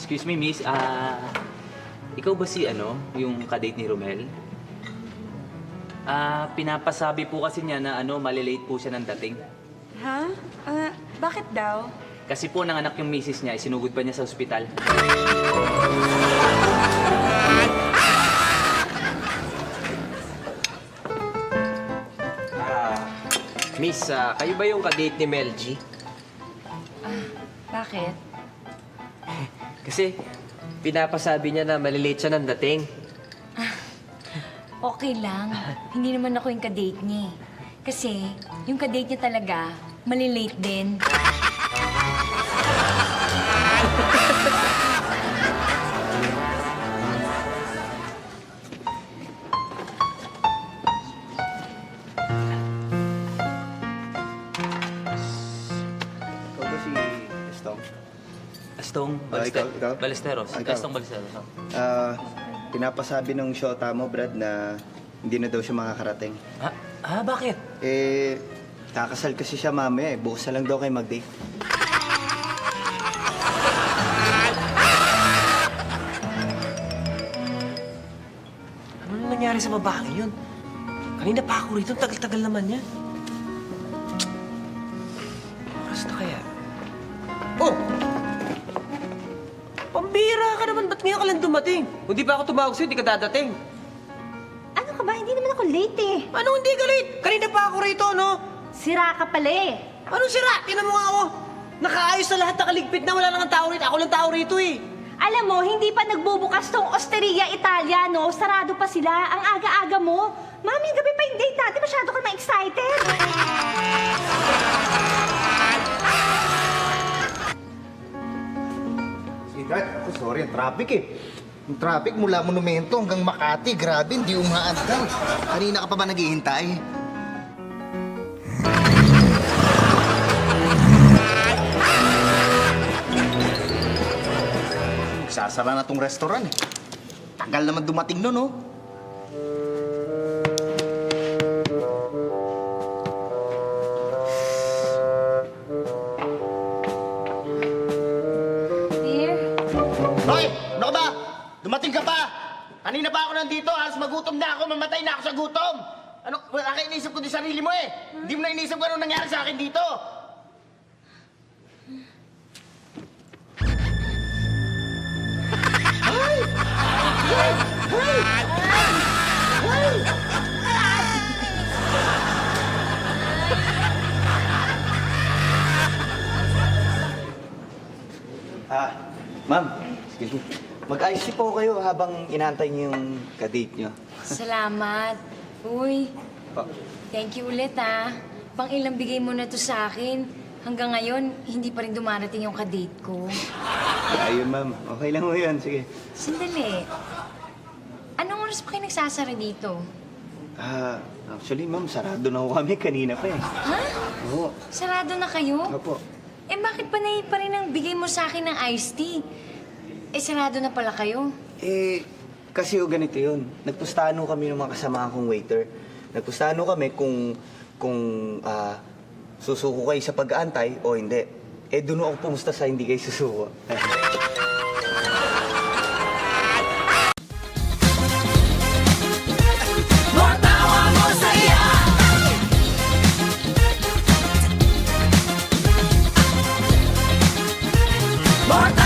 Excuse me, miss. Ikaw ba si yung kadate ni Romel? Pinapasabi po kasi niya na malilate po siya ng dating. Ha? Bakit daw? Kasi po nanganak yung misis niya, isinugod pa niya sa ospital. Miss, kayo ba yung kadate ni Mel G? Bakit? Kasi pinapasabi niya na malilate siya ng dating. Okay lang. Hindi naman ako yung kadate niya. Kasi yung kadate niya talaga, malilate din. Ikaw ba si Estong? Astong ikaw? Balesteros. Ikaw? Astong Balesteros. Pinapasabi ng shota mo, Brad, na hindi na daw siya makakarating. Bakit? Kakasal kasi siya mamaya eh. Bukas na lang daw kayo mag-date. Ano na nangyari sa babae yun? Kanina pa ako rito, tagal-tagal naman yan. Oras na kaya? Oh! Pambira ka naman, ba't ngayon ka lang dumating? Kung di pa ako tumawag sa'yo, di ka dadating. Ano ka ba? Hindi naman ako late eh. Anong hindi ka late? Kanina pa ako rito, no? Sira ka pala eh. Anong sira? Tingnan mo nga ako. Nakaayos na lahat, nakaligpit na, wala nang tao rito. Ako lang tao rito eh. Alam mo, hindi pa nagbubukas tong Osteria Italiano. Sarado pa sila. Ang aga-aga mo. Mami, gabi pa yung date natin. Masyado ka na-excited. Dad, sorry, ang traffic eh. Yung traffic mula Monumento hanggang Makati, grabe, hindi umaandar. Kanina ka pa ba naghihintay? Sasara na tong restaurant eh. Tagal naman dumating nun, oh. Dear, Hoy! Ano ka ba? Dumating ka pa! Kanina pa ako nandito, halos magutom na ako, mamatay na ako sa gutom! Ano, wala ka inisip ko di sarili mo eh! Hindi mo na inisip ko anong nangyari sa akin dito! Ma'am, excuse me. Mag-ayos po kayo habang inaantay niyo yung kadate niyo. Salamat. Uy, thank you ulit Pang ilang bigay mo na to sa akin. Hanggang ngayon, hindi pa rin dumarating yung kadate ko. Ayun, ma'am. Okay lang mo yun. Sige. Sandali. Anong oras pa kayo nagsasara dito? Actually, ma'am, sarado na ho kami kanina pa eh. Ha? Oo. Sarado na kayo? Opo. Bakit pa rin ang bigay mo sa akin ng iced tea? Sarado na pala kayo. Kasi ganito yun. Nagpustahan ho kami ng mga kasama kong waiter. Nagpustahan ho kami kung susuko kayo sa pag-aantay o hindi. Doon ako pumusta sa hindi kayo susuko. More